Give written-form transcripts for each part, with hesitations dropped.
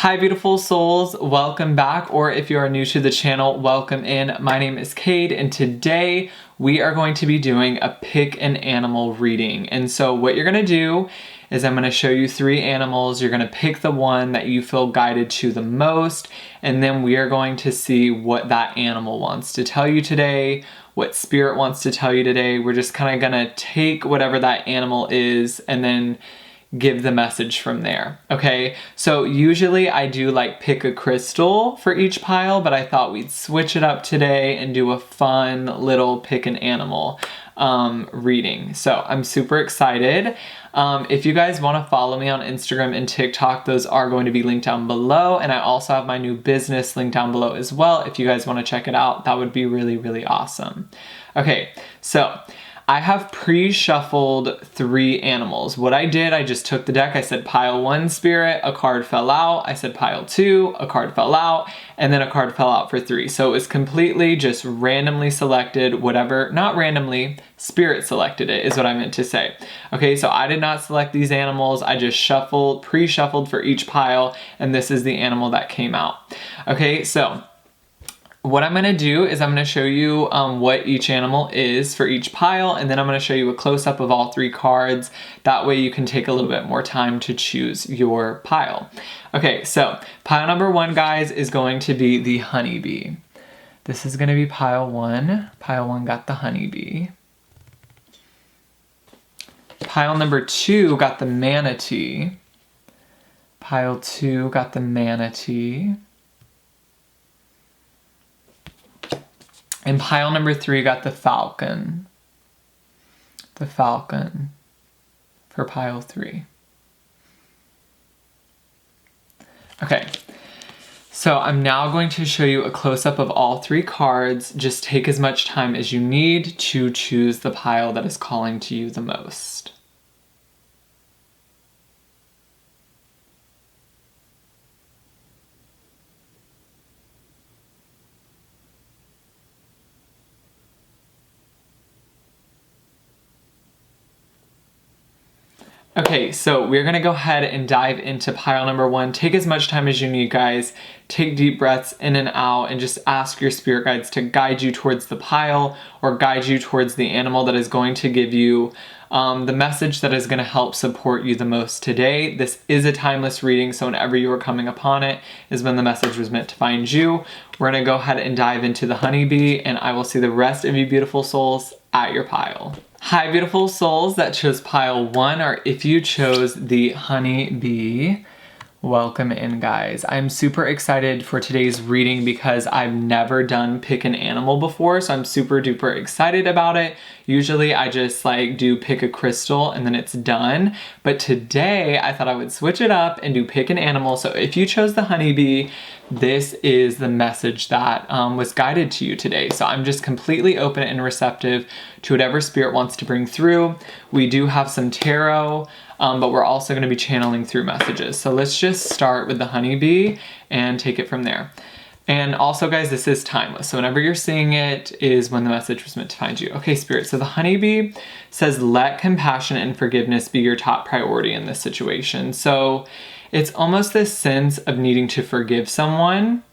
Hi beautiful souls, welcome back, or if you are new to the channel, welcome in. My name is Cade and today we are going to be doing a pick an animal reading. And so what you're going to do is I'm going to show you 3 animals. You're going to pick the one that you feel guided to the most, and then we are going to see what that animal wants to tell you today, what spirit wants to tell you today. We're just kind of going to take whatever that animal is and then give the message from there. Okay, so usually I do like pick a crystal for each pile, but I thought we'd switch it up today and do a fun little pick an animal reading. So I'm super excited. If you guys want to follow me on Instagram and TikTok, those are going to be linked down below, and I also have my new business linked down below as well. If you guys want to check it out, that would be really, really awesome. Okay, so I have pre-shuffled 3 animals. What I did, I just took the deck, I said pile 1 spirit, a card fell out, I said pile 2, a card fell out, and then a card fell out for 3. So it was completely just randomly selected, whatever, not randomly, spirit selected it is what I meant to say. Okay, so I did not select these animals, I just shuffled, pre-shuffled for each pile, and this is the animal that came out. Okay, so what I'm going to do is I'm going to show you what each animal is for each pile, and then I'm going to show you a close-up of all 3 cards. That way you can take a little bit more time to choose your pile. Okay, so pile number 1, guys, is going to be the honeybee. This is going to be pile 1. Pile 1 got the honeybee. Pile number 2 got the manatee. Pile 2 got the manatee. And pile number 3 got the falcon. The falcon for pile 3. Okay, so I'm now going to show you a close-up of all 3 cards. Just take as much time as you need to choose the pile that is calling to you the most. Okay, so we're gonna go ahead and dive into pile number 1. Take as much time as you need, guys. Take deep breaths in and out and just ask your spirit guides to guide you towards the pile or guide you towards the animal that is going to give you the message that is gonna help support you the most today. This is a timeless reading, so whenever you are coming upon it is when the message was meant to find you. We're gonna go ahead and dive into the honeybee, and I will see the rest of you beautiful souls at your pile. Hi beautiful souls that chose pile 1, or if you chose the honeybee, welcome in, guys. I'm super excited for today's reading because I've never done pick an animal before, so I'm super duper excited about it. Usually I just like do pick a crystal and then it's done, but today I thought I would switch it up and do pick an animal. So if you chose the honeybee, this is the message that was guided to you today. So I'm just completely open and receptive to whatever spirit wants to bring through. We do have some tarot, but we're also going to be channeling through messages. So let's just start with the honeybee and take it from there. And also, guys, this is timeless. So whenever you're seeing it is when the message was meant to find you. Okay, spirit. So the honeybee says, let compassion and forgiveness be your top priority in this situation. So it's almost this sense of needing to forgive someone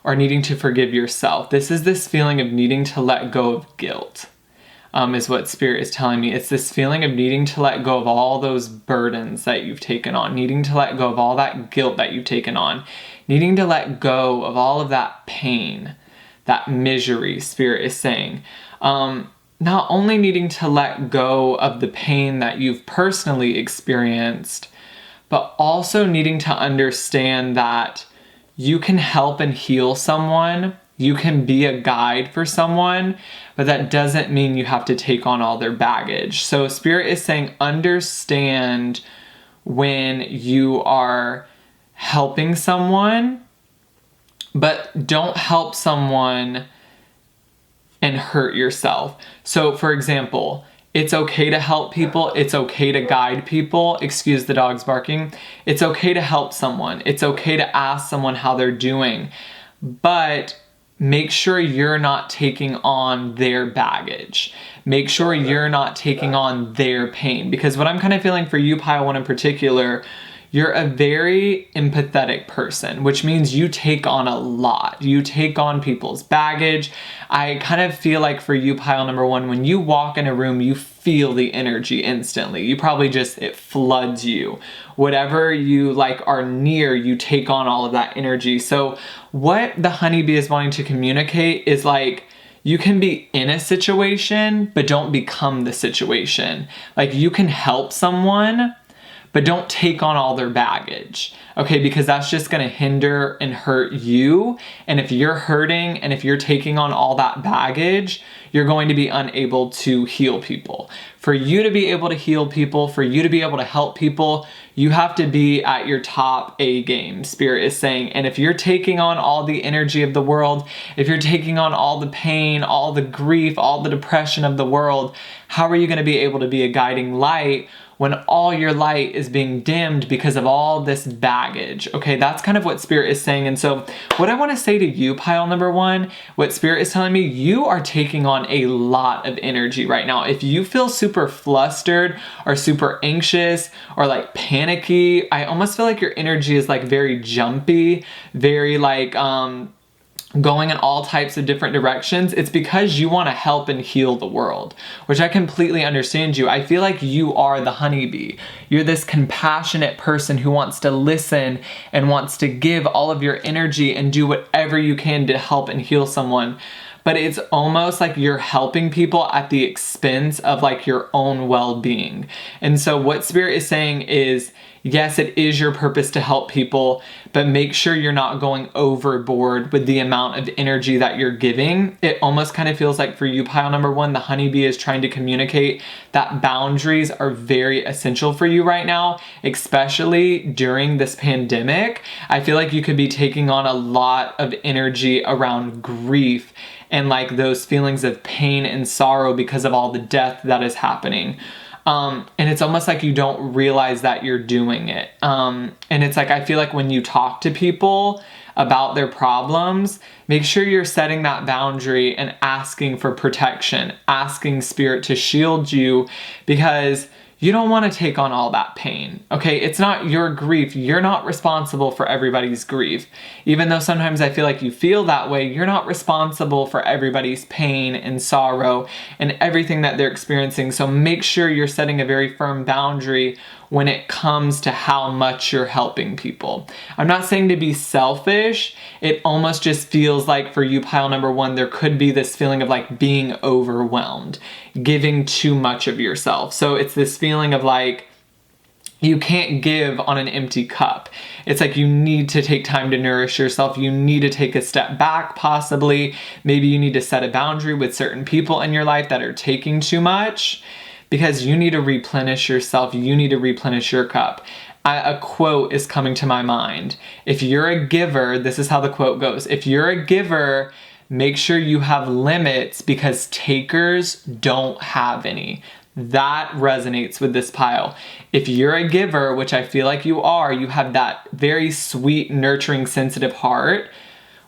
or needing to forgive yourself. This is this feeling of needing to let go of guilt, is what spirit is telling me. It's this feeling of needing to let go of all those burdens that you've taken on, needing to let go of all that guilt that you've taken on, needing to let go of all of that pain, that misery, spirit is saying. Not only needing to let go of the pain that you've personally experienced, but also needing to understand that you can help and heal someone, you can be a guide for someone, but that doesn't mean you have to take on all their baggage. So spirit is saying, understand when you are helping someone, but don't help someone and hurt yourself. So for example, it's okay to help people. It's okay to guide people. Excuse the dogs barking. It's okay to help someone. It's okay to ask someone how they're doing, but make sure you're not taking on their baggage. Make sure you're not taking on their pain. Because what I'm kind of feeling for you, pile 1 in particular, you're a very empathetic person, which means you take on a lot. You take on people's baggage. I kind of feel like for you, pile number one, when you walk in a room, you feel the energy instantly. You probably it floods you. Whatever you like are near, you take on all of that energy. So what the honeybee is wanting to communicate is like, you can be in a situation, but don't become the situation. Like you can help someone, but don't take on all their baggage, okay? Because that's just gonna hinder and hurt you. And if you're hurting and if you're taking on all that baggage, you're going to be unable to heal people. For you to be able to heal people, for you to be able to help people, you have to be at your top A game, Spirit is saying. And if you're taking on all the energy of the world, if you're taking on all the pain, all the grief, all the depression of the world, how are you gonna be able to be a guiding light when all your light is being dimmed because of all this baggage? Okay, that's kind of what Spirit is saying. And so what I want to say to you, pile number one, what Spirit is telling me, you are taking on a lot of energy right now. If you feel super flustered or super anxious or like panicky, I almost feel like your energy is like very jumpy, very like going in all types of different directions. It's because you want to help and heal the world, which I completely understand you. I feel like you are the honeybee. You're this compassionate person who wants to listen and wants to give all of your energy and do whatever you can to help and heal someone. But it's almost like you're helping people at the expense of like your own well-being. And so what Spirit is saying is, yes, it is your purpose to help people, but make sure you're not going overboard with the amount of energy that you're giving. It almost kind of feels like for you, pile number one, the honeybee is trying to communicate that boundaries are very essential for you right now, especially during this pandemic. I feel like you could be taking on a lot of energy around grief and like those feelings of pain and sorrow because of all the death that is happening. And it's almost like you don't realize that you're doing it. And it's like, I feel like when you talk to people about their problems, make sure you're setting that boundary and asking for protection, asking Spirit to shield you, because you don't want to take on all that pain, okay? It's not your grief. You're not responsible for everybody's grief. Even though sometimes I feel like you feel that way, you're not responsible for everybody's pain and sorrow and everything that they're experiencing. So make sure you're setting a very firm boundary when it comes to how much you're helping people. I'm not saying to be selfish. It almost just feels like for you, pile number one, there could be this feeling of like being overwhelmed, giving too much of yourself. So it's this feeling of like, you can't give on an empty cup. It's like you need to take time to nourish yourself. You need to take a step back, possibly. Maybe you need to set a boundary with certain people in your life that are taking too much, because you need to replenish yourself. You need to replenish your cup. A quote is coming to my mind. If you're a giver, this is how the quote goes. If you're a giver, make sure you have limits, because takers don't have any. That resonates with this pile. If you're a giver, which I feel like you are, you have that very sweet, nurturing, sensitive heart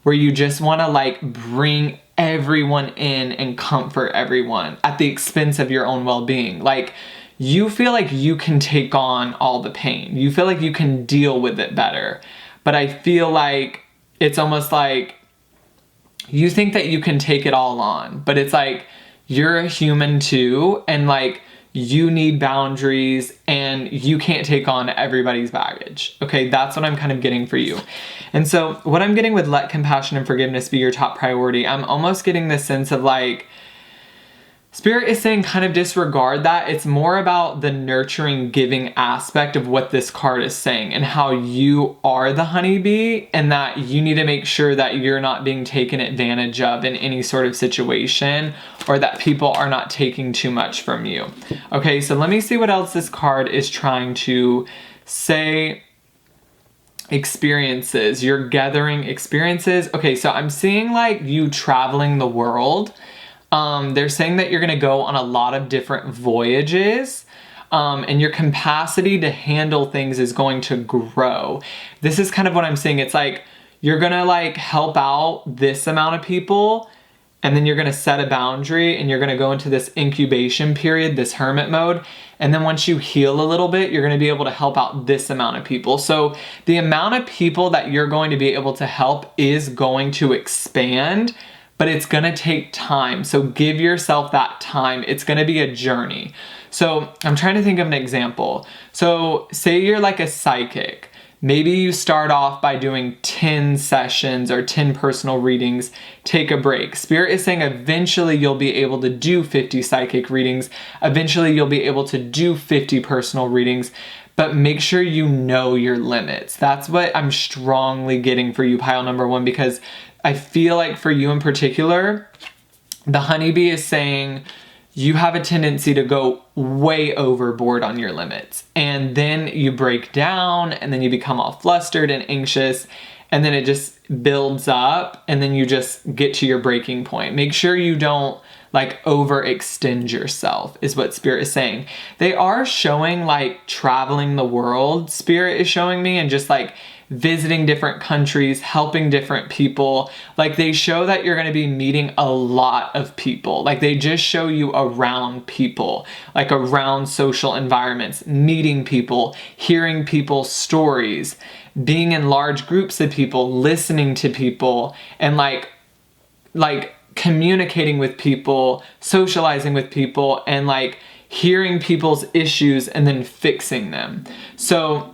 where you just want to like bring everyone in and comfort everyone at the expense of your own well-being. Like, you feel like you can take on all the pain. You feel like you can deal with it better. But I feel like it's almost like you think that you can take it all on, but it's like you're a human too, and like you need boundaries and you can't take on everybody's baggage. Okay, that's what I'm kind of getting for you. And so what I'm getting with let compassion and forgiveness be your top priority, I'm almost getting this sense of like, Spirit is saying kind of disregard that. It's more about the nurturing, giving aspect of what this card is saying and how you are the honeybee, and that you need to make sure that you're not being taken advantage of in any sort of situation, or that people are not taking too much from you. Okay, so let me see what else this card is trying to say. Experiences. You're gathering experiences. Okay, so I'm seeing like you traveling the world. They're saying that you're going to go on a lot of different voyages, and your capacity to handle things is going to grow. This is kind of what I'm seeing. It's like you're going to like help out this amount of people, and then you're going to set a boundary and you're going to go into this incubation period, this hermit mode. And then once you heal a little bit, you're going to be able to help out this amount of people. So the amount of people that you're going to be able to help is going to expand, but it's going to take time. So give yourself that time. It's going to be a journey. So I'm trying to think of an example. So say you're like a psychic. Maybe you start off by doing 10 sessions or 10 personal readings, take a break. Spirit is saying eventually you'll be able to do 50 psychic readings. Eventually you'll be able to do 50 personal readings, but make sure you know your limits. That's what I'm strongly getting for you, pile number 1, because I feel like for you in particular, the honeybee is saying you have a tendency to go way overboard on your limits. And then you break down and then you become all flustered and anxious, and then it just builds up and then you just get to your breaking point. Make sure you don't like overextend yourself is what Spirit is saying. They are showing like traveling the world, Spirit is showing me, and just like visiting different countries, helping different people. Like they show that you're going to be meeting a lot of people. Like they just show you around people, like around social environments, meeting people, hearing people's stories, being in large groups of people, listening to people, and like communicating with people, socializing with people, and like hearing people's issues and then fixing them. So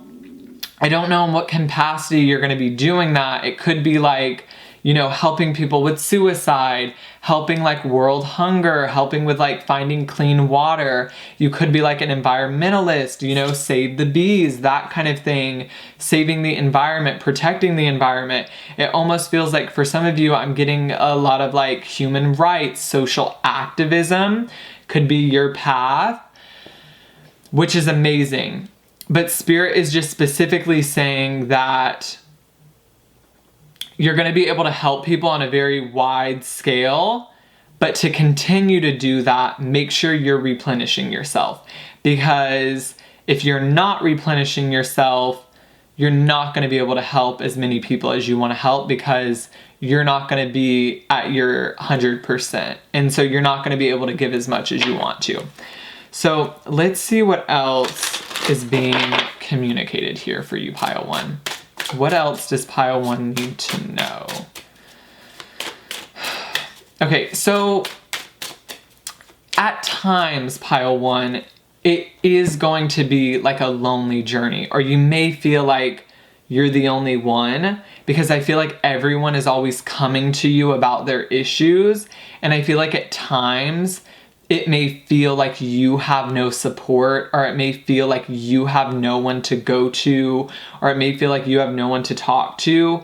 I don't know in what capacity you're going to be doing that. It could be like, you know, helping people with suicide, helping like world hunger, helping with like finding clean water. You could be like an environmentalist, you know, save the bees, that kind of thing, saving the environment, protecting the environment. It almost feels like for some of you, I'm getting a lot of like human rights, social activism could be your path, which is amazing. But Spirit is just specifically saying that you're going to be able to help people on a very wide scale, but to continue to do that, make sure you're replenishing yourself. Because if you're not replenishing yourself, you're not going to be able to help as many people as you want to help, because you're not going to be at your 100%. And so you're not going to be able to give as much as you want to. So let's see what else is being communicated here for you, pile 1. What else does pile 1 need to know? Okay, so at times, pile 1, it is going to be like a lonely journey, or you may feel like you're the only one, because I feel like everyone is always coming to you about their issues, and I feel like at times it may feel like you have no support, or it may feel like you have no one to go to, or it may feel like you have no one to talk to.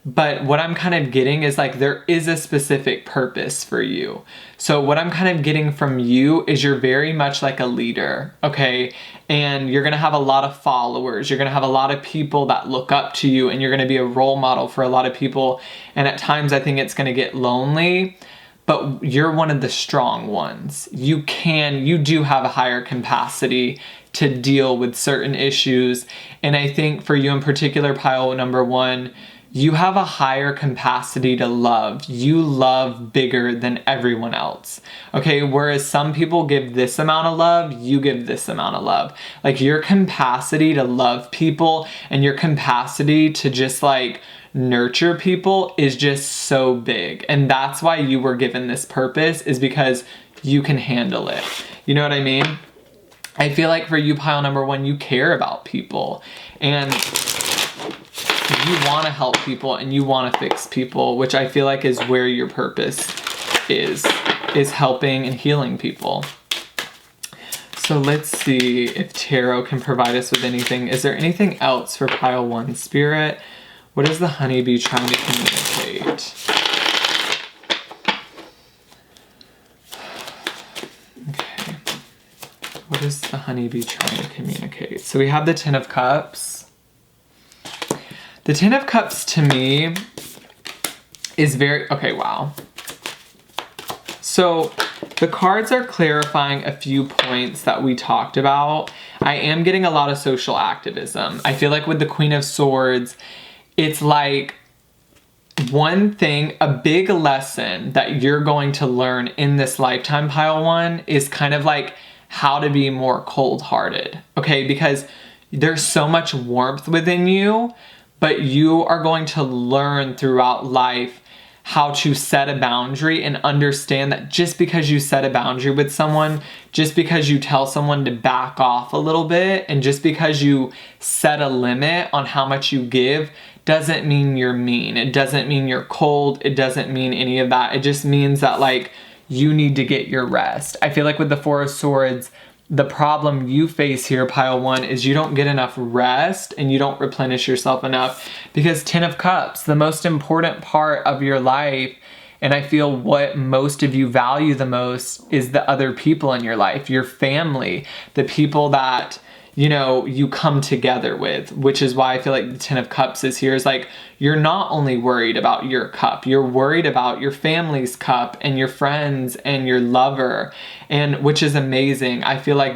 But what I'm kind of getting is like there is a specific purpose for you. So what I'm kind of getting from you is you're very much like a leader, okay? And you're going to have a lot of followers. You're going to have a lot of people that look up to you, and you're going to be a role model for a lot of people. And at times I think it's going to get lonely. But you're one of the strong ones. You do have a higher capacity to deal with certain issues. And I think for you in particular, pile number 1, you have a higher capacity to love. You love bigger than everyone else. Okay, whereas some people give this amount of love, you give this amount of love. Like your capacity to love people and your capacity to just like nurture people is just so big. And that's why you were given this purpose, is because you can handle it. You know what I mean? I feel like for you, pile number 1, you care about people and you want to help people and you want to fix people, which I feel like is where your purpose is helping and healing people. So let's see if tarot can provide us with anything. Is there anything else for pile 1, Spirit? What is the honeybee trying to communicate? Okay. What is the honeybee trying to communicate? So we have the 10 of Cups. The 10 of Cups to me is very... Okay, wow. So the cards are clarifying a few points that we talked about. I am getting a lot of social activism. I feel like with the Queen of Swords, it's like one thing, a big lesson that you're going to learn in this lifetime, pile one, is kind of like how to be more cold-hearted, okay? Because there's so much warmth within you, but you are going to learn throughout life how to set a boundary and understand that just because you set a boundary with someone, just because you tell someone to back off a little bit, and just because you set a limit on how much you give, doesn't mean you're mean. It doesn't mean you're cold. It doesn't mean any of that. It just means that like you need to get your rest. I feel like with the Four of Swords, the problem you face here, pile one, is you don't get enough rest and you don't replenish yourself enough. Because Ten of Cups, the most important part of your life, and I feel what most of you value the most, is the other people in your life, your family, the people that, you know, you come together with, which is why I feel like the Ten of Cups is here. Is like, you're not only worried about your cup, you're worried about your family's cup and your friends and your lover, and which is amazing. I feel like,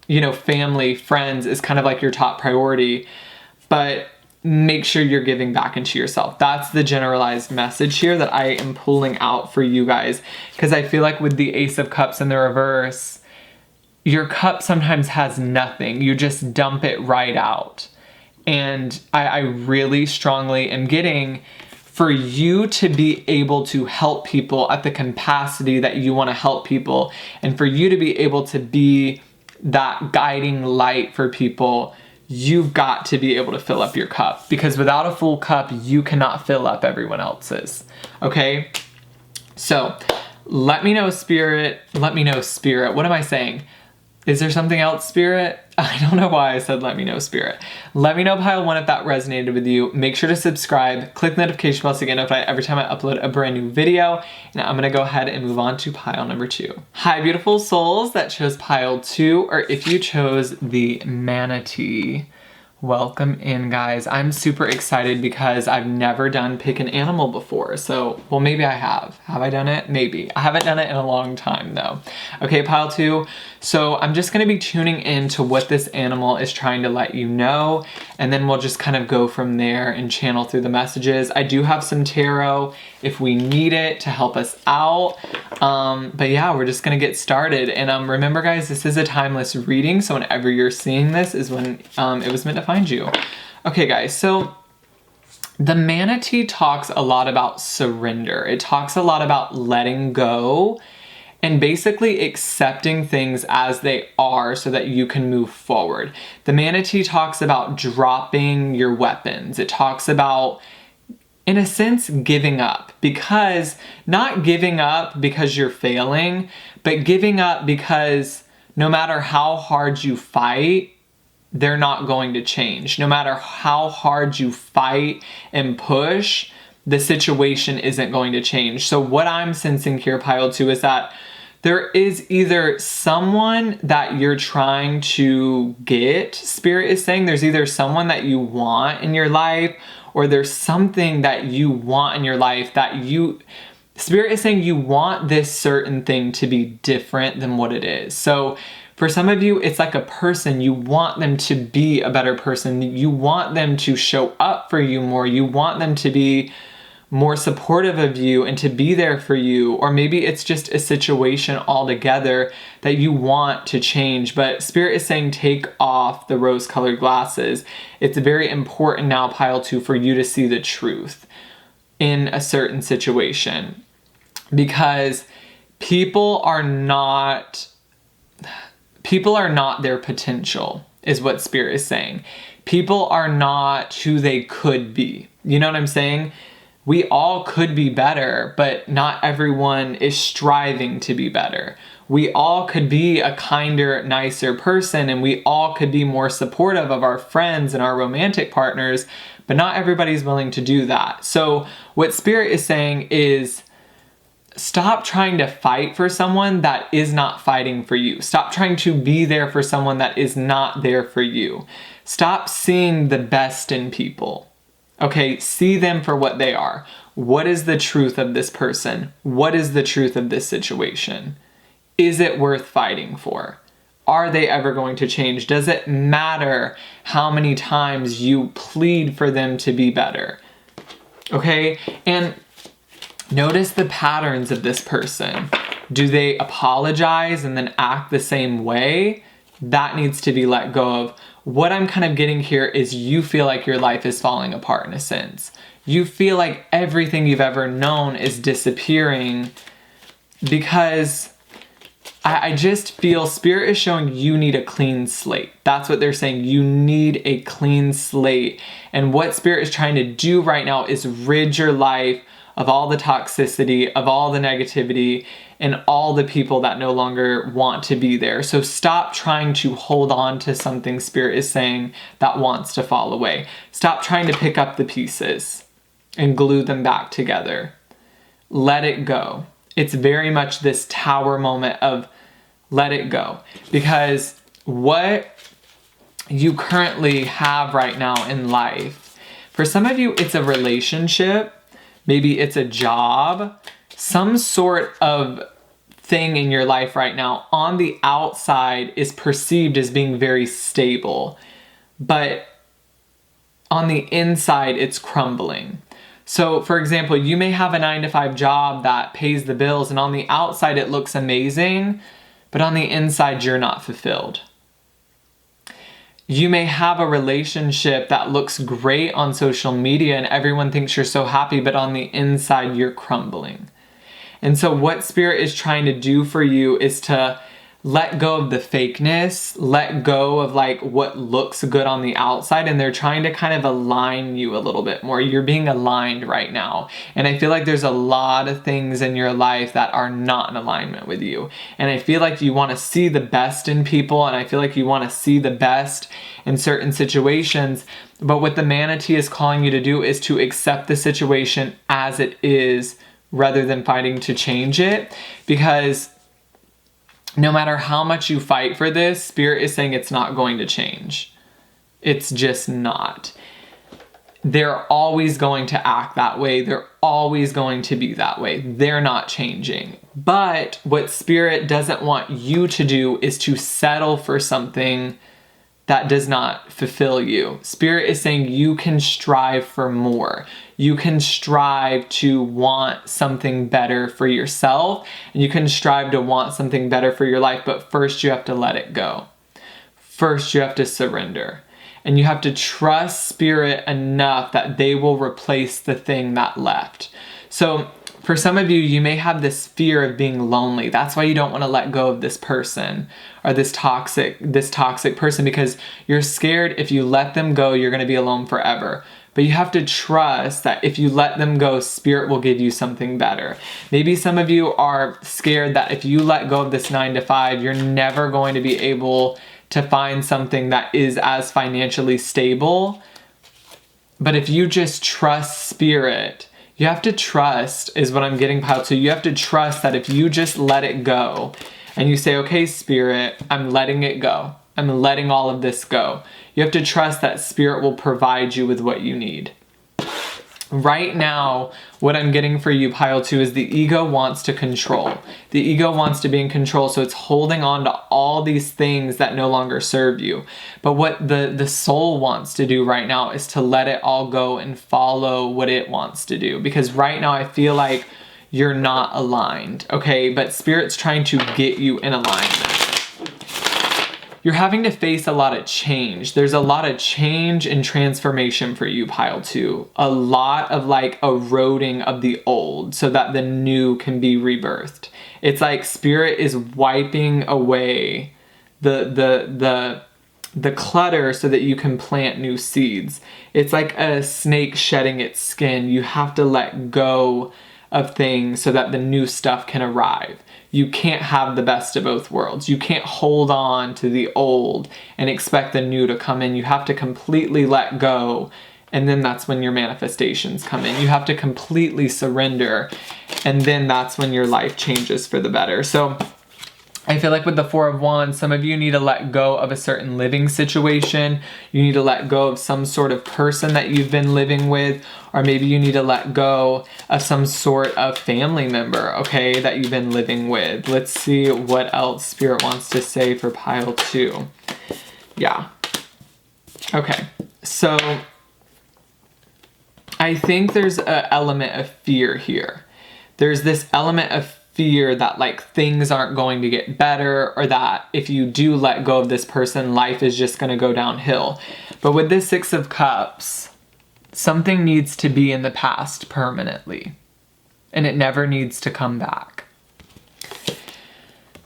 you know, family, friends is kind of like your top priority, but make sure you're giving back into yourself. That's the generalized message here that I am pulling out for you guys. Because I feel like with the Ace of Cups in the reverse, your cup sometimes has nothing. You just dump it right out. And I really strongly am getting for you to be able to help people at the capacity that you want to help people, and for you to be able to be that guiding light for people, you've got to be able to fill up your cup. Because without a full cup, you cannot fill up everyone else's. Okay? So, let me know, Spirit. Let me know, Spirit. What am I saying? Is there something else, Spirit? I don't know why I said let me know, Spirit. Let me know, pile one, if that resonated with you. Make sure to subscribe. Click the notification bell to get notified every time I upload a brand new video. And I'm going to go ahead and move on to pile number 2. Hi, beautiful souls that chose pile 2, or if you chose the Manatee. Welcome in, guys. I'm super excited because I've never done pick an animal before. So, well, maybe I have. Have I done it? Maybe. I haven't done it in a long time though. Okay, pile 2. So I'm just going to be tuning into what this animal is trying to let you know, and then we'll just kind of go from there and channel through the messages. I do have some tarot if we need it to help us out. But yeah, we're just going to get started. And remember, guys, this is a timeless reading. So whenever you're seeing this is when it was meant to find you. Okay, guys, so the Manatee talks a lot about surrender. It talks a lot about letting go and basically accepting things as they are so that you can move forward. The Manatee talks about dropping your weapons. It talks about, in a sense, giving up. Because, not giving up because you're failing, but giving up because no matter how hard you fight, they're not going to change. No matter how hard you fight and push, the situation isn't going to change. So what I'm sensing here, pile 2, is that there is either someone that you're trying to get, Spirit is saying there's either someone that you want in your life, or there's something that you want in your life that Spirit is saying you want this certain thing to be different than what it is. So for some of you, it's like a person. You want them to be a better person. You want them to show up for you more. You want them to be more supportive of you and to be there for you. Or maybe it's just a situation altogether that you want to change. But Spirit is saying take off the rose-colored glasses. It's very important now, pile 2, for you to see the truth in a certain situation. Because people are not their potential, is what Spirit is saying. People are not who they could be. You know what I'm saying? We all could be better, but not everyone is striving to be better. We all could be a kinder, nicer person, and we all could be more supportive of our friends and our romantic partners, but not everybody's willing to do that. So what Spirit is saying is, stop trying to fight for someone that is not fighting for you. Stop trying to be there for someone that is not there for you. Stop seeing the best in people. Okay, see them for what they are. What is the truth of this person? What is the truth of this situation? Is it worth fighting for? Are they ever going to change? Does it matter how many times you plead for them to be better? Okay? And notice the patterns of this person. Do they apologize and then act the same way? That needs to be let go of. What I'm kind of getting here is you feel like your life is falling apart in a sense. You feel like everything you've ever known is disappearing because I just feel Spirit is showing you need a clean slate. That's what they're saying. You need a clean slate. And what Spirit is trying to do right now is rid your life of all the toxicity, of all the negativity, and all the people that no longer want to be there. So stop trying to hold on to something Spirit is saying that wants to fall away. Stop trying to pick up the pieces and glue them back together. Let it go. It's very much this tower moment of let it go. Because what you currently have right now in life, for some of you, it's a relationship, maybe it's a job, some sort of thing in your life right now on the outside is perceived as being very stable, but on the inside, it's crumbling. So, for example, you may have a 9-to-5 job that pays the bills, and on the outside, it looks amazing, but on the inside, you're not fulfilled. You may have a relationship that looks great on social media, and everyone thinks you're so happy, but on the inside, you're crumbling. And so what Spirit is trying to do for you is to let go of the fakeness, let go of like what looks good on the outside, and they're trying to kind of align you a little bit more. You're being aligned right now. And I feel like there's a lot of things in your life that are not in alignment with you. And I feel like you want to see the best in people, and I feel like you want to see the best in certain situations. But what the Manatee is calling you to do is to accept the situation as it is rather than fighting to change it, because no matter how much you fight for this, Spirit is saying it's not going to change. It's just not. They're always going to act that way. They're always going to be that way. They're not changing. But what Spirit doesn't want you to do is to settle for something that does not fulfill you. Spirit is saying you can strive for more. You can strive to want something better for yourself, and you can strive to want something better for your life, but first you have to let it go. First you have to surrender. And you have to trust Spirit enough that they will replace the thing that left. So for some of you, you may have this fear of being lonely. That's why you don't want to let go of this person or this toxic person, because you're scared if you let them go, you're going to be alone forever. But you have to trust that if you let them go, Spirit will give you something better. Maybe some of you are scared that if you let go of this 9-to-5, you're never going to be able to find something that is as financially stable. But if you just trust Spirit, you have to trust is what I'm getting piled. So you have to trust that if you just let it go and you say, okay, Spirit, I'm letting it go. I'm letting all of this go. You have to trust that Spirit will provide you with what you need. Right now, what I'm getting for you, pile 2, is the ego wants to control. The ego wants to be in control, so it's holding on to all these things that no longer serve you. But what the soul wants to do right now is to let it all go and follow what it wants to do. Because right now I feel like you're not aligned, okay? But Spirit's trying to get you in alignment. You're having to face a lot of change. There's a lot of change and transformation for you, pile 2. A lot of like eroding of the old so that the new can be rebirthed. It's like Spirit is wiping away the clutter so that you can plant new seeds. It's like a snake shedding its skin. You have to let go of things so that the new stuff can arrive. You can't have the best of both worlds. You can't hold on to the old and expect the new to come in. You have to completely let go, and then that's when your manifestations come in. You have to completely surrender, and then that's when your life changes for the better. So I feel like with the 4 of Wands, some of you need to let go of a certain living situation. You need to let go of some sort of person that you've been living with, or maybe you need to let go of some sort of family member, okay, that you've been living with. Let's see what else Spirit wants to say for pile 2. Yeah. Okay. So I think there's an element of fear here. There's this element of fear that like things aren't going to get better, or that if you do let go of this person, life is just going to go downhill. But with this Six of Cups, something needs to be in the past permanently, and it never needs to come back.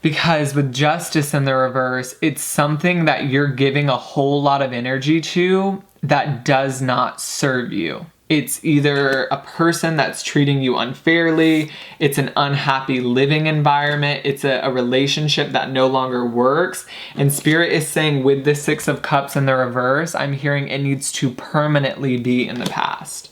Because with Justice in the reverse, it's something that you're giving a whole lot of energy to that does not serve you. It's either a person that's treating you unfairly, it's an unhappy living environment, it's a relationship that no longer works. And Spirit is saying with the Six of Cups in the reverse, I'm hearing it needs to permanently be in the past.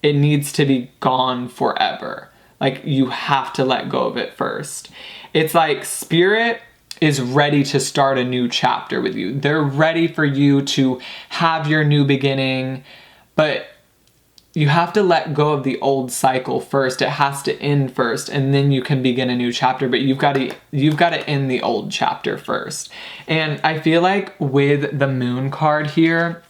It needs to be gone forever. Like, you have to let go of it first. It's like Spirit is ready to start a new chapter with you. They're ready for you to have your new beginning, but you have to let go of the old cycle first. It has to end first, and then you can begin a new chapter, but you've got to end the old chapter first. And I feel like with the Moon card here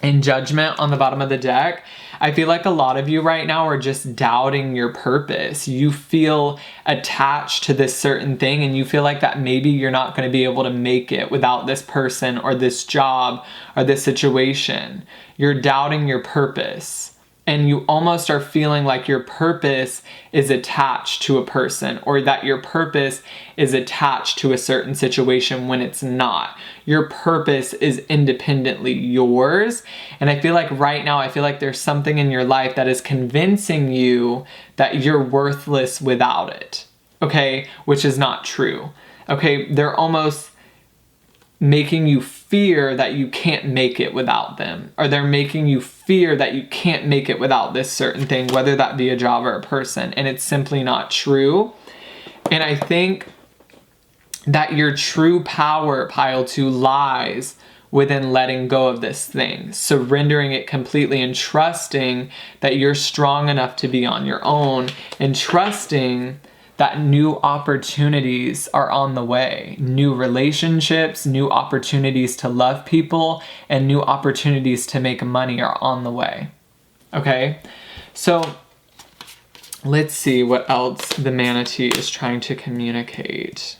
in Judgment on the bottom of the deck, I feel like a lot of you right now are just doubting your purpose. You feel attached to this certain thing, and you feel like that maybe you're not going to be able to make it without this person or this job or this situation. You're doubting your purpose. And you almost are feeling like your purpose is attached to a person, or that your purpose is attached to a certain situation when it's not. Your purpose is independently yours. And I feel like right now, I feel like there's something in your life that is convincing you that you're worthless without it. Okay? Which is not true. Okay? They're almost making you fear that you can't make it without them, or they're making you fear that you can't make it without this certain thing, whether that be a job or a person, and it's simply not true. And I think that your true power, Pile 2, lies within letting go of this thing, surrendering it completely, and trusting that you're strong enough to be on your own, and trusting that new opportunities are on the way. New relationships, new opportunities to love people, and new opportunities to make money are on the way. Okay? So let's see what else the Manatee is trying to communicate.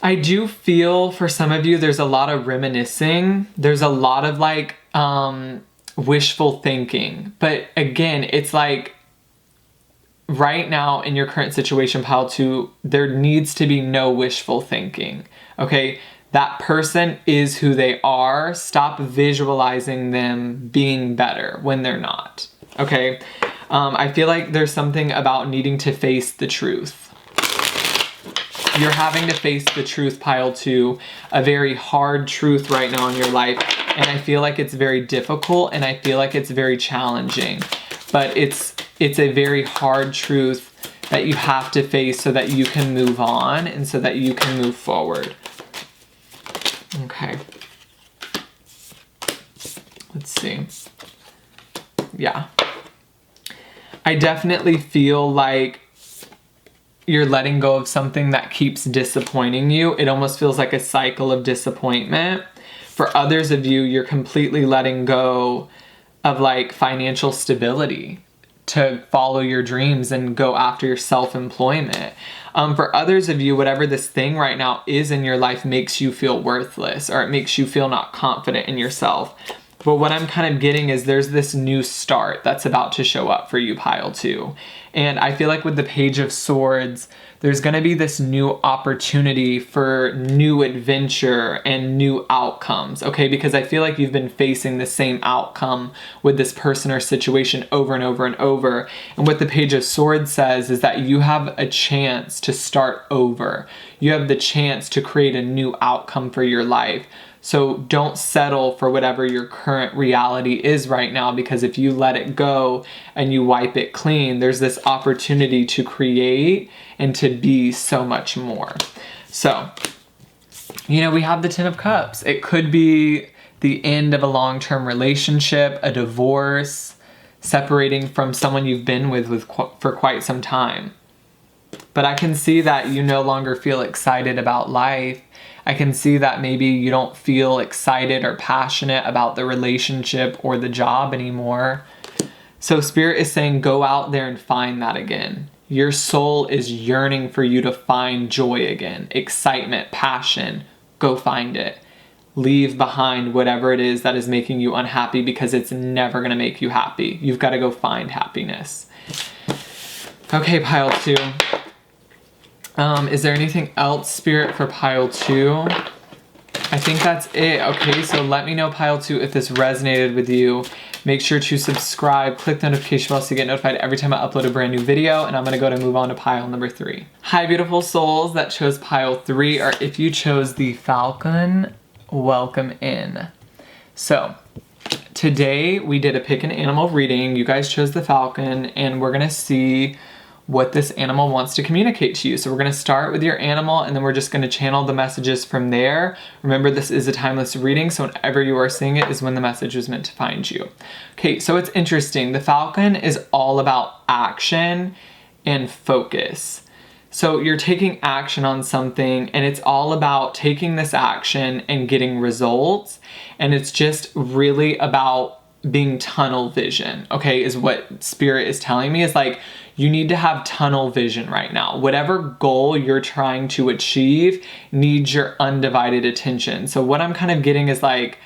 I do feel for some of you, there's a lot of reminiscing. There's a lot of like wishful thinking. But again, it's like, right now in your current situation, Pile 2, there needs to be no wishful thinking, okay? That person is who they are. Stop visualizing them being better when they're not, okay? I feel like there's something about needing to face the truth. You're having to face the truth, Pile 2, a very hard truth right now in your life, and I feel like it's very difficult, and I feel like it's very challenging, but it's a very hard truth that you have to face so that you can move on and so that you can move forward. Okay. Let's see. Yeah. I definitely feel like you're letting go of something that keeps disappointing you. It almost feels like a cycle of disappointment. For others of you, you're completely letting go of like financial stability to follow your dreams and go after your self-employment. For others of you, whatever this thing right now is in your life makes you feel worthless, or it makes you feel not confident in yourself. But what I'm kind of getting is there's this new start that's about to show up for you, Pile 2. And I feel like with the Page of Swords, there's going to be this new opportunity for new adventure and new outcomes, okay? Because I feel like you've been facing the same outcome with this person or situation over and over and over. And what the Page of Swords says is that you have a chance to start over. You have the chance to create a new outcome for your life. So don't settle for whatever your current reality is right now, because if you let it go and you wipe it clean, there's this opportunity to create and to be so much more. So, you know, we have the Ten of Cups. It could be the end of a long-term relationship, a divorce, separating from someone you've been with for quite some time. But I can see that you no longer feel excited about life. I can see that maybe you don't feel excited or passionate about the relationship or the job anymore. So Spirit is saying, go out there and find that again. Your soul is yearning for you to find joy again, excitement, passion. Go find it. Leave behind whatever it is that is making you unhappy, because it's never going to make you happy. You've got to go find happiness. Okay, pile 2. Is there anything else, Spirit, for pile 2? I think that's it. Okay, so let me know, pile 2, if this resonated with you. Make sure to subscribe, click the notification bell so you get notified every time I upload a brand new video, and I'm gonna go to move on to pile number 3. Hi, beautiful souls that chose pile 3, or if you chose the Falcon, welcome in. So, today we did a pick an animal reading. You guys chose the Falcon, and we're gonna see what this animal wants to communicate to you. So we're going to start with your animal, and then we're just going to channel the messages from there. Remember, this is a timeless reading, so whenever you are seeing it is when the message was meant to find you. Okay, so it's interesting. The Falcon is all about action and focus. So you're taking action on something, and it's all about taking this action and getting results. And it's just really about being tunnel vision, okay, is what Spirit is telling me. Is like, you need to have tunnel vision right now. Whatever goal you're trying to achieve needs your undivided attention. So what I'm kind of getting is like,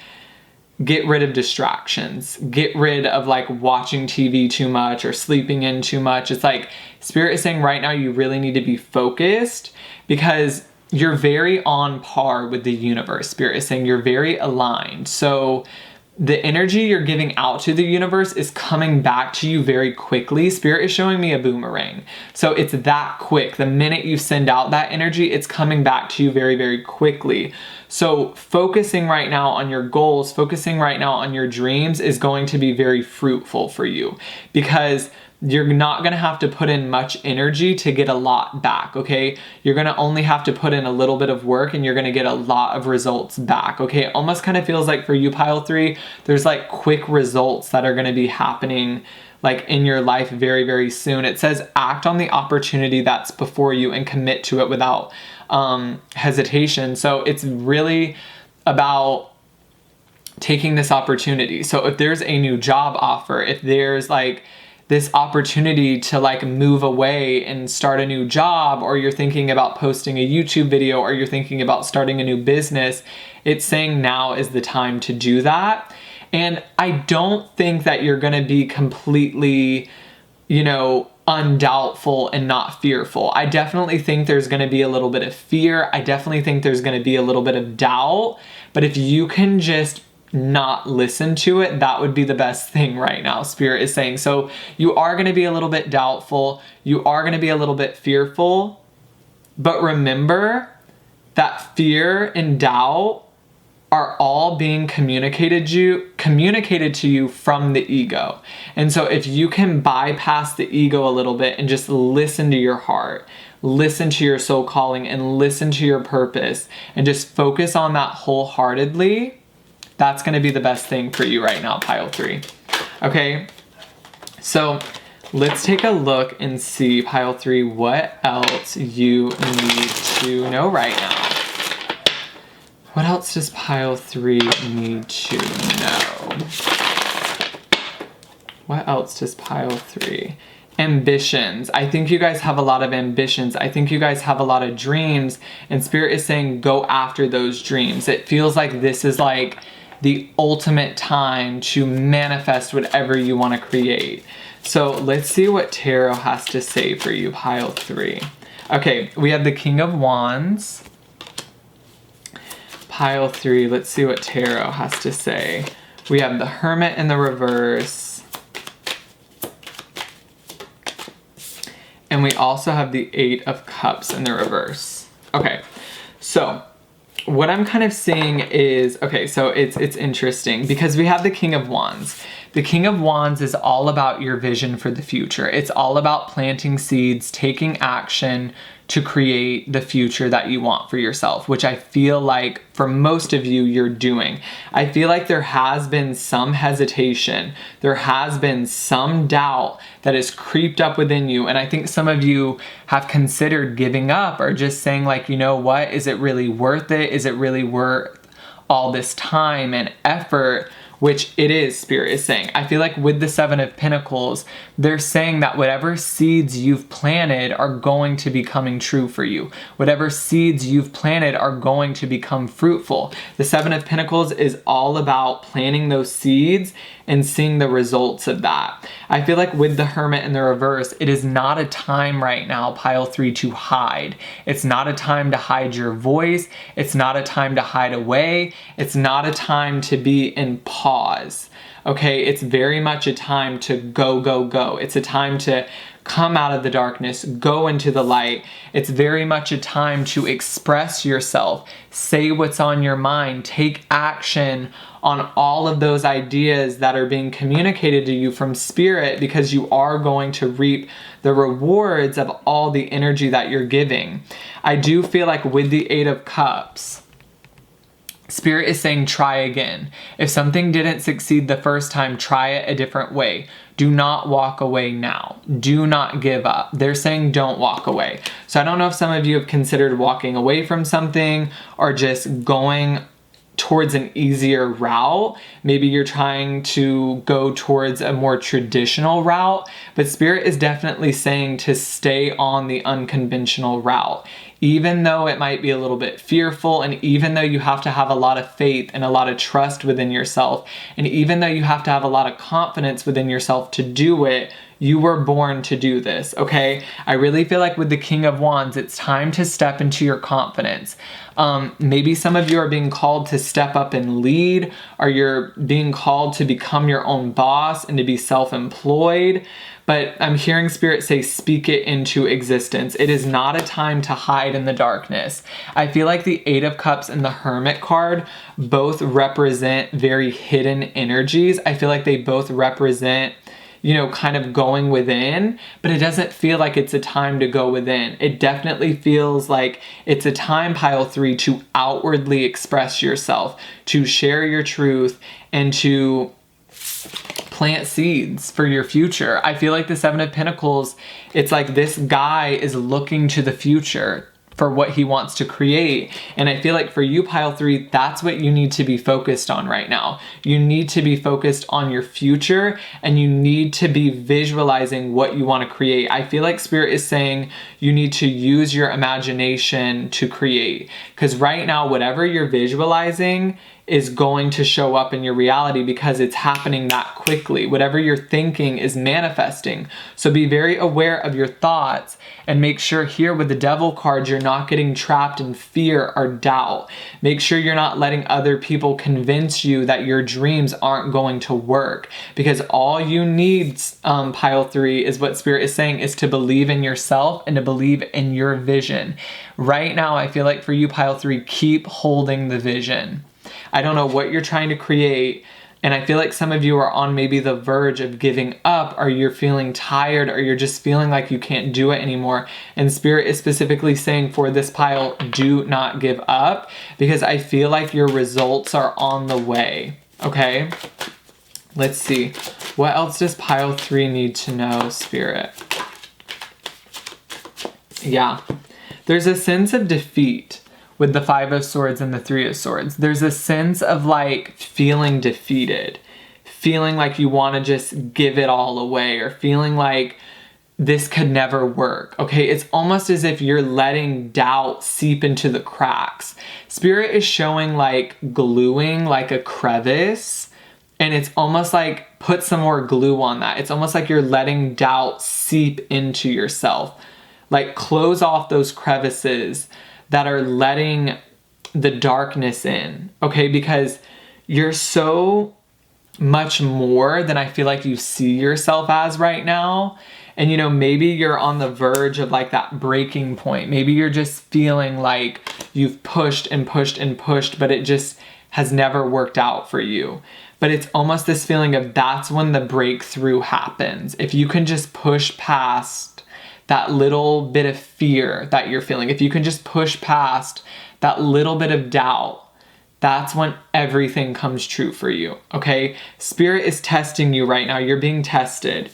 get rid of distractions. Get rid of like watching TV too much or sleeping in too much. It's like Spirit is saying right now you really need to be focused, because you're very on par with the universe. Spirit is saying you're very aligned. So the energy you're giving out to the universe is coming back to you very quickly. Spirit is showing me a boomerang. So it's that quick. The minute you send out that energy, it's coming back to you very, very quickly. So focusing right now on your goals, focusing right now on your dreams is going to be very fruitful for you, because you're not going to have to put in much energy to get a lot back, okay? You're going to only have to put in a little bit of work, and you're going to get a lot of results back, okay? It almost kind of feels like for you, pile 3, there's like quick results that are going to be happening like in your life very, very soon. It says act on the opportunity that's before you and commit to it without hesitation. So it's really about taking this opportunity. So if there's a new job offer, if there's like this opportunity to like move away and start a new job, or you're thinking about posting a YouTube video, or you're thinking about starting a new business, it's saying now is the time to do that. And I don't think that you're going to be completely, undoubtful and not fearful. I definitely think there's going to be a little bit of fear. I definitely think there's going to be a little bit of doubt. But if you can just not listen to it, that would be the best thing right now, Spirit is saying. So you are going to be a little bit doubtful. You are going to be a little bit fearful. But remember that fear and doubt are all being communicated to you from the ego. And so if you can bypass the ego a little bit and just listen to your heart, listen to your soul calling, and listen to your purpose, and just focus on that wholeheartedly, that's going to be the best thing for you right now, pile 3. Okay, so let's take a look and see, pile 3, what else you need to know right now. What else does pile 3 need to know? What else does pile 3? Ambitions. I think you guys have a lot of ambitions. I think you guys have a lot of dreams, and Spirit is saying go after those dreams. It feels like this is like the ultimate time to manifest whatever you want to create. So let's see what Tarot has to say for you, pile 3. Okay, we have the King of Wands. Pile 3, let's see what Tarot has to say. We have the Hermit in the reverse. And we also have the 8 of Cups in the reverse. Okay, so what I'm kind of seeing is, okay, so it's interesting because we have the King of Wands. The King of Wands is all about your vision for the future. It's all about planting seeds, taking action, to create the future that you want for yourself, which I feel like for most of you, you're doing. I feel like there has been some hesitation. There has been some doubt that has creeped up within you. And I think some of you have considered giving up or just saying like, you know what, is it really worth it? Is it really worth all this time and effort? Which it is, Spirit is saying. I feel like with the Seven of Pentacles, they're saying that whatever seeds you've planted are going to be coming true for you. Whatever seeds you've planted are going to become fruitful. The Seven of Pentacles is all about planting those seeds and seeing the results of that. I feel like with the Hermit in the reverse, it is not a time right now, pile 3, to hide. It's not a time to hide your voice. It's not a time to hide away. It's not a time to be in pause. Okay, it's very much a time to go, go, go. It's a time to come out of the darkness, go into the light. It's very much a time to express yourself, say what's on your mind, take action on all of those ideas that are being communicated to you from Spirit, because you are going to reap the rewards of all the energy that you're giving. I do feel like with the Eight of Cups, Spirit is saying try again. If something didn't succeed the first time, try it a different way. Do not walk away now. Do not give up. They're saying don't walk away. So I don't know if some of you have considered walking away from something or just going towards an easier route. Maybe you're trying to go towards a more traditional route, but Spirit is definitely saying to stay on the unconventional route. Even though it might be a little bit fearful, and even though you have to have a lot of faith and a lot of trust within yourself, and even though you have to have a lot of confidence within yourself to do it, you were born to do this, okay? I really feel like with the King of Wands, it's time to step into your confidence. Maybe some of you are being called to step up and lead, or you're being called to become your own boss and to be self-employed. But I'm hearing Spirit say, speak it into existence. It is not a time to hide in the darkness. I feel like the Eight of Cups and the Hermit card both represent very hidden energies. I feel like they both represent, you know, kind of going within, but it doesn't feel like it's a time to go within. It definitely feels like it's a time, pile 3, to outwardly express yourself, to share your truth, and to plant seeds for your future. I feel like the Seven of Pentacles, it's like this guy is looking to the future for what he wants to create. And I feel like for you, pile 3, that's what you need to be focused on right now. You need to be focused on your future, and you need to be visualizing what you want to create. I feel like Spirit is saying you need to use your imagination to create, because right now, whatever you're visualizing is going to show up in your reality because it's happening that quickly. Whatever you're thinking is manifesting. So be very aware of your thoughts, and make sure here with the Devil card, you're not getting trapped in fear or doubt. Make sure you're not letting other people convince you that your dreams aren't going to work, because all you need, pile 3, is what Spirit is saying, is to believe in yourself and to believe in your vision. Right now, I feel like for you, pile 3, keep holding the vision. I don't know what you're trying to create, and I feel like some of you are on maybe the verge of giving up, or you're feeling tired, or you're just feeling like you can't do it anymore. And Spirit is specifically saying for this pile, do not give up, because I feel like your results are on the way, okay? Let's see. What else does pile 3 need to know, Spirit? Yeah. There's a sense of defeat with the Five of Swords and the Three of Swords. There's a sense of like feeling defeated, feeling like you want to just give it all away, or feeling like this could never work. Okay, it's almost as if you're letting doubt seep into the cracks. Spirit is showing like gluing like a crevice, and it's almost like put some more glue on that. It's almost like you're letting doubt seep into yourself. Like close off those crevices that are letting the darkness in, okay? Because you're so much more than I feel like you see yourself as right now. And you know, maybe you're on the verge of like that breaking point. Maybe you're just feeling like you've pushed and pushed and pushed, but it just has never worked out for you. But it's almost this feeling of that's when the breakthrough happens. If you can just push past that little bit of fear that you're feeling, if you can just push past that little bit of doubt, that's when everything comes true for you, okay? Spirit is testing you right now. You're being tested.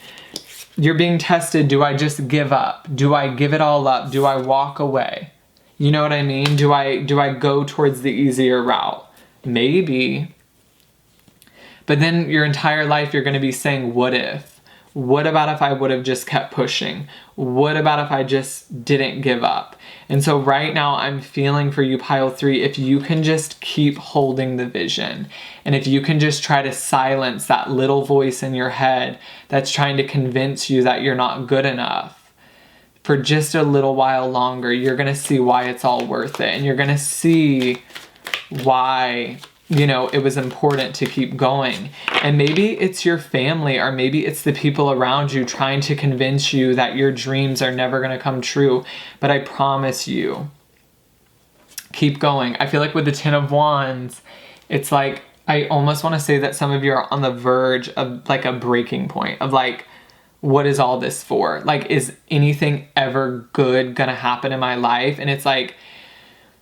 You're being tested. Do I just give up? Do I give it all up? Do I walk away? You know what I mean? Do I go towards the easier route? Maybe. But then your entire life you're going to be saying, what if? What about if I would have just kept pushing? What about if I just didn't give up? And so right now I'm feeling for you, pile 3, if you can just keep holding the vision, and if you can just try to silence that little voice in your head that's trying to convince you that you're not good enough for just a little while longer, you're going to see why it's all worth it. And you're going to see why, you know, it was important to keep going. And maybe it's your family, or maybe it's the people around you trying to convince you that your dreams are never going to come true. But I promise you, keep going. I feel like with the 10 of Wands, it's like, I almost want to say that some of you are on the verge of like a breaking point of like, what is all this for? Like, is anything ever good gonna happen in my life? And it's like,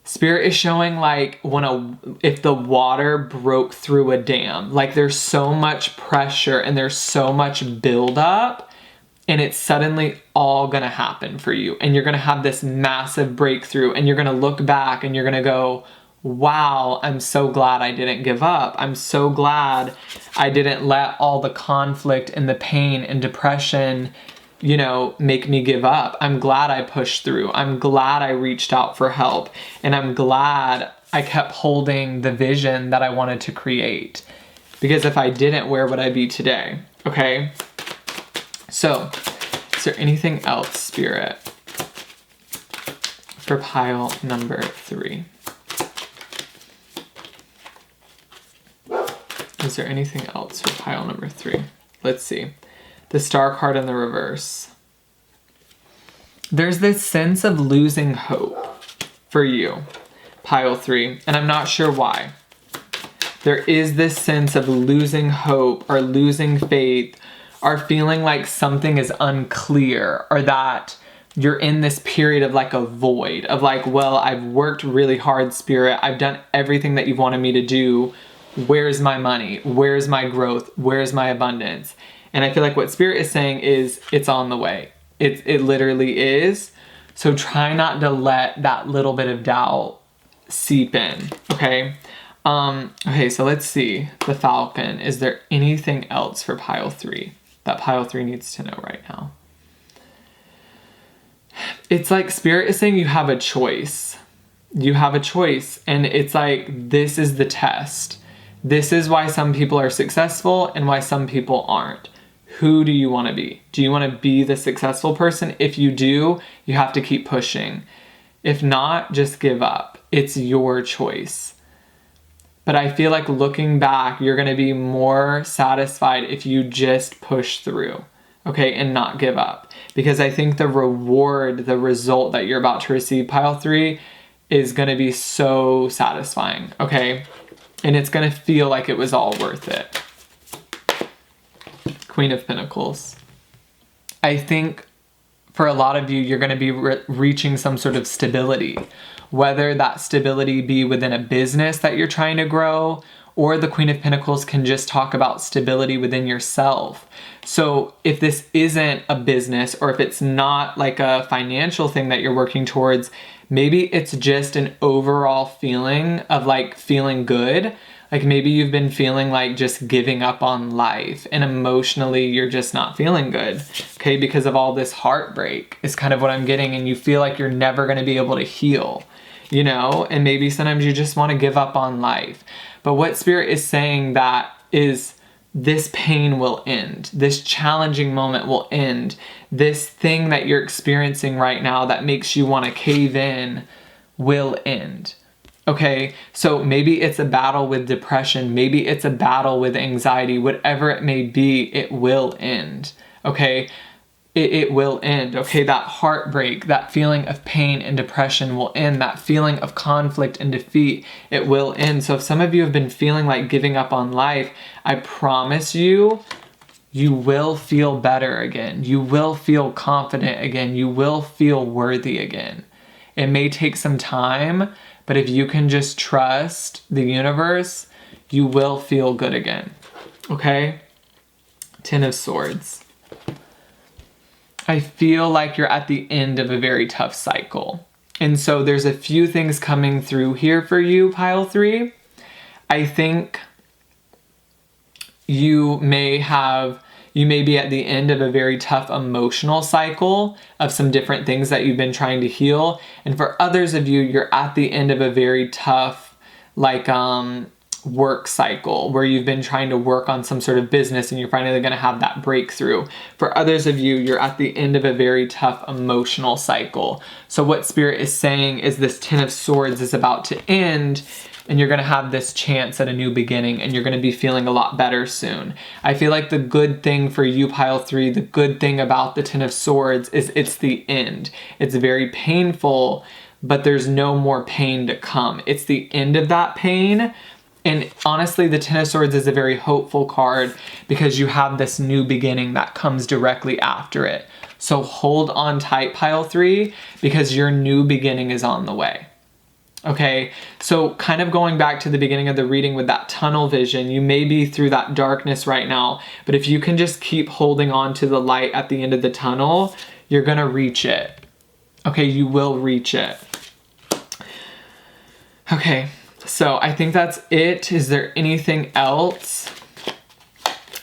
Spirit is showing like if the water broke through a dam, like there's so much pressure and there's so much buildup, and it's suddenly all gonna happen for you. And you're gonna have this massive breakthrough, and you're gonna look back and you're gonna go, wow, I'm so glad I didn't give up. I'm so glad I didn't let all the conflict and the pain and depression, you know, make me give up. I'm glad I pushed through. I'm glad I reached out for help. And I'm glad I kept holding the vision that I wanted to create. Because if I didn't, where would I be today? Okay? So, is there anything else, Spirit, for pile number 3? Is there anything else for pile number 3? Let's see. The Star card in the reverse. There's this sense of losing hope for you, pile 3, and I'm not sure why. There is this sense of losing hope or losing faith or feeling like something is unclear, or that you're in this period of like a void of like, well, I've worked really hard, Spirit. I've done everything that you've wanted me to do. Where's my money? Where's my growth? Where's my abundance? And I feel like what Spirit is saying is it's on the way. It literally is. So try not to let that little bit of doubt seep in, okay? Okay, so let's see. The Falcon. Is there anything else for pile 3 that pile 3 needs to know right now? It's like Spirit is saying you have a choice. You have a choice. And it's like, this is the test. This is why some people are successful and why some people aren't. Who do you want to be? Do you want to be the successful person? If you do, you have to keep pushing. If not, just give up. It's your choice. But I feel like looking back, you're going to be more satisfied if you just push through, okay, and not give up. Because I think the reward, the result that you're about to receive, pile 3, is going to be so satisfying, okay? And it's going to feel like it was all worth it. Queen of Pentacles. I think for a lot of you, you're going to be reaching some sort of stability. Whether that stability be within a business that you're trying to grow, or the Queen of Pentacles can just talk about stability within yourself. So if this isn't a business, or if it's not like a financial thing that you're working towards, maybe it's just an overall feeling of like feeling good. Like maybe you've been feeling like just giving up on life, and emotionally you're just not feeling good, okay? Because of all this heartbreak is kind of what I'm getting, and you feel like you're never going to be able to heal, you know? And maybe sometimes you just want to give up on life. But what Spirit is saying that is, this pain will end. This challenging moment will end. This thing that you're experiencing right now that makes you want to cave in will end. Okay, so maybe it's a battle with depression, maybe it's a battle with anxiety, whatever it may be, it will end, okay? It will end, okay? That heartbreak, that feeling of pain and depression will end, that feeling of conflict and defeat, it will end. So if some of you have been feeling like giving up on life, I promise you, you will feel better again. You will feel confident again. You will feel worthy again. It may take some time, but if you can just trust the universe, you will feel good again. Okay? Ten of Swords. I feel like you're at the end of a very tough cycle. And so there's a few things coming through here for you, pile 3. I think you may be at the end of a very tough emotional cycle of some different things that you've been trying to heal. And for others of you, you're at the end of a very tough, work cycle where you've been trying to work on some sort of business and you're finally going to have that breakthrough. For others of you, you're at the end of a very tough emotional cycle. So what Spirit is saying is this Ten of Swords is about to end, and you're going to have this chance at a new beginning, and you're going to be feeling a lot better soon. I feel like the good thing for you, pile 3, the good thing about the Ten of Swords is it's the end. It's very painful, but there's no more pain to come. It's the end of that pain. And honestly, the Ten of Swords is a very hopeful card because you have this new beginning that comes directly after it. So hold on tight, pile 3, because your new beginning is on the way. Okay, so kind of going back to the beginning of the reading with that tunnel vision, you may be through that darkness right now, but if you can just keep holding on to the light at the end of the tunnel, you're gonna reach it. Okay, you will reach it. Okay, so I think that's it. Is there anything else?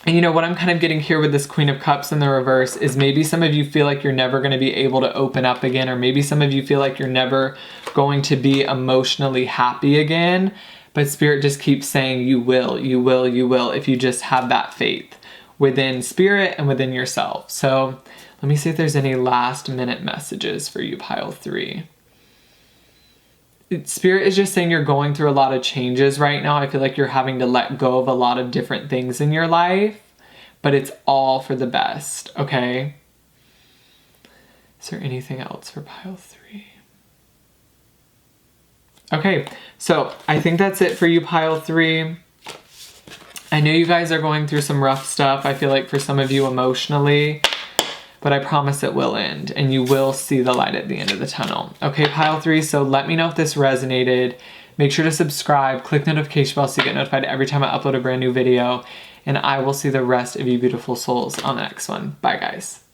And you know what I'm kind of getting here with this Queen of Cups in the reverse is maybe some of you feel like you're never going to be able to open up again, or maybe some of you feel like you're never going to be emotionally happy again, but Spirit just keeps saying you will, you will, you will, if you just have that faith within Spirit and within yourself. So let me see if there's any last minute messages for you, pile 3. Spirit is just saying you're going through a lot of changes right now. I feel like you're having to let go of a lot of different things in your life, but it's all for the best, okay? Is there anything else for pile 3? Okay, so I think that's it for you, pile 3. I know you guys are going through some rough stuff, I feel like for some of you emotionally, but I promise it will end and you will see the light at the end of the tunnel. Okay, pile 3, so let me know if this resonated. Make sure to subscribe, click the notification bell so you get notified every time I upload a brand new video, and I will see the rest of you beautiful souls on the next one. Bye, guys.